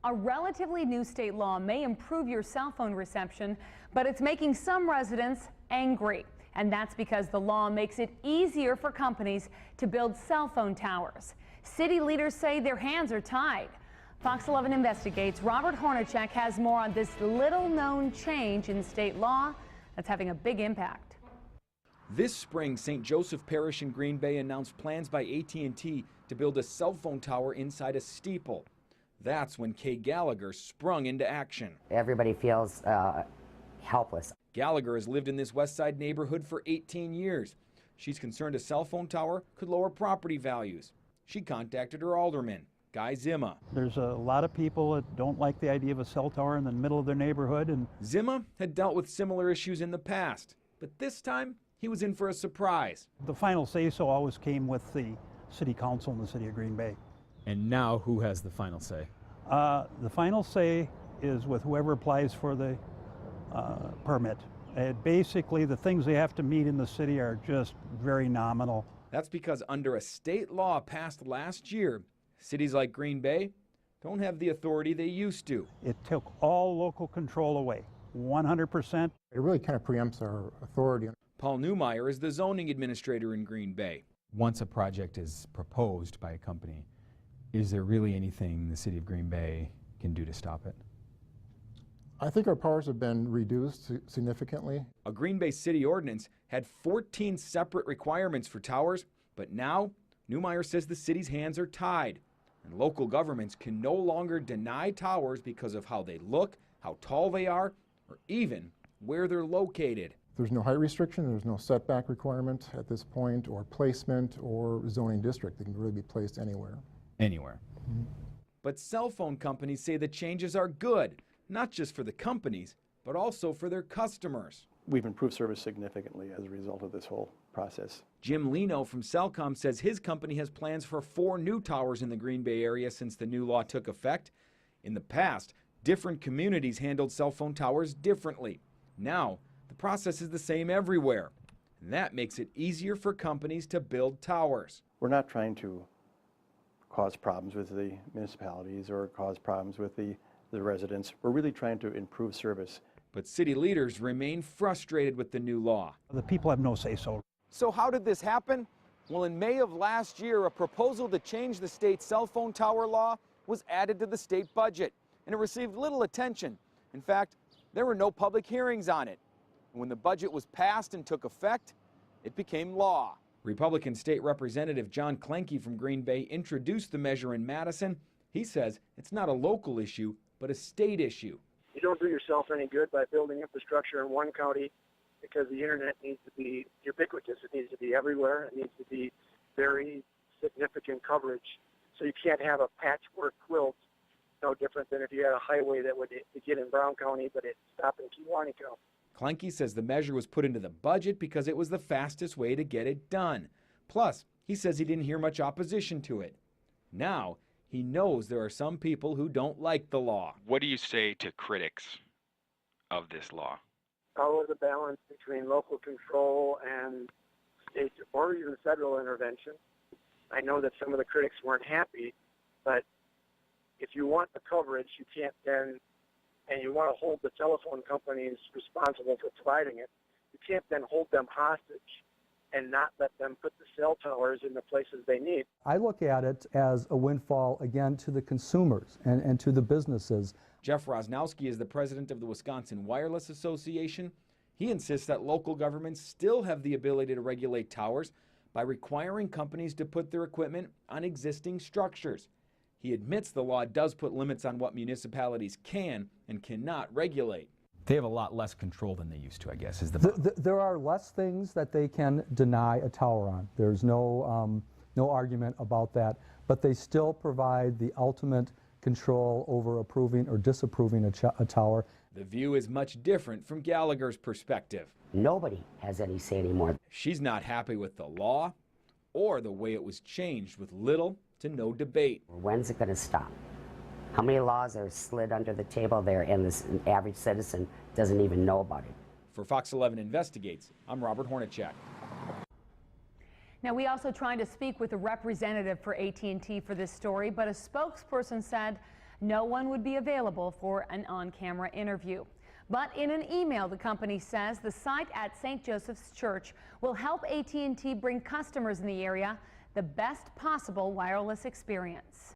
A relatively new state law may improve your cell phone reception, but it's making some residents angry. And that's because the law makes it easier for companies to build cell phone towers. City leaders say their hands are tied. Fox 11 Investigates' Robert Hornacek has more on this little-known change in state law that's having a big impact. This spring, St. Joseph Parish in Green Bay announced plans by AT&T to build a cell phone tower inside a steeple. That's when Kay Gallagher sprung into action. Everybody feels helpless. Gallagher has lived in this West Side neighborhood for 18 years. She's concerned a cell phone tower could lower property values. She contacted her alderman, Guy Zima. There's a lot of people that don't like the idea of a cell tower in the middle of their neighborhood. And Zima had dealt with similar issues in the past, but this time he was in for a surprise. The final say-so always came with the city council in the city of Green Bay. And now who has the final say? The final say is with whoever applies for the permit. Basically, the things they have to meet in the city are just very nominal. That's because under a state law passed last year, cities like Green Bay don't have the authority they used to. It took all local control away, 100%. It really kind of preempts our authority. Paul Newmeyer is the zoning administrator in Green Bay. Once a project is proposed by a company, is there really anything the city of Green Bay can do to stop it? I think our powers have been reduced significantly. A Green Bay city ordinance had 14 separate requirements for towers, but now Newmeyer says the city's hands are tied, and local governments can no longer deny towers because of how they look, how tall they are, or even where they're located. There's no height restriction, there's no setback requirement at this point, or placement or zoning district. They can really be placed anywhere. Anywhere. Mm-hmm. But cell phone companies say the changes are good, not just for the companies, but also for their customers. We've improved service significantly as a result of this whole process. Jim Leno from Cellcom says his company has plans for 4 new towers in the Green Bay area since the new law took effect. In the past, different communities handled cell phone towers differently. Now, the process is the same everywhere, and that makes it easier for companies to build towers. We're not trying to cause problems with the municipalities or cause problems with the residents. We're really trying to improve service. But city leaders remain frustrated with the new law. The people have no say-so. So how did this happen? Well, in May of last year, a proposal to change the state cell phone tower law was added to the state budget, and it received little attention. In fact, there were no public hearings on it. And when the budget was passed and took effect, it became law. Republican State Representative John Klenke from Green Bay introduced the measure in Madison. He says it's not a local issue, but a state issue. You don't do yourself any good by building infrastructure in one county because the internet needs to be ubiquitous. It needs to be everywhere. It needs to be very significant coverage. So you can't have a patchwork quilt, no different than if you had a highway that would begin in Brown County, but it stopped in Kewaunee County. Klenke says the measure was put into the budget because it was the fastest way to get it done. Plus, he says he didn't hear much opposition to it. Now, he knows there are some people who don't like the law. What do you say to critics of this law? Follow the balance between local control and state or even federal intervention. I know that some of the critics weren't happy, but if you want the coverage, you can't then, and you want to hold the telephone companies responsible for providing it, you can't then hold them hostage and not let them put the cell towers in the places they need. I look at it as a windfall, again, to the consumers and to the businesses. Jeff Rosnowski is the president of the Wisconsin Wireless Association. He insists that local governments still have the ability to regulate towers by requiring companies to put their equipment on existing structures. He admits the law does put limits on what municipalities can and cannot regulate. They have a lot less control than they used to, I guess, is the There are less things that they can deny a tower on. There's no argument about that, but they still provide the ultimate control over approving or disapproving a tower. The view is much different from Gallagher's perspective. Nobody has any say anymore. She's not happy with the law or the way it was changed with little to no debate. When's it going to stop? How many laws are slid under the table there and the average citizen doesn't even know about it? For Fox 11 Investigates, I'm Robert Hornacek. Now, we also tried to speak with a representative for AT&T for this story, but a spokesperson said no one would be available for an on-camera interview. But in an email, the company says the site at St. Joseph's Church will help AT&T bring customers in the area the best possible wireless experience.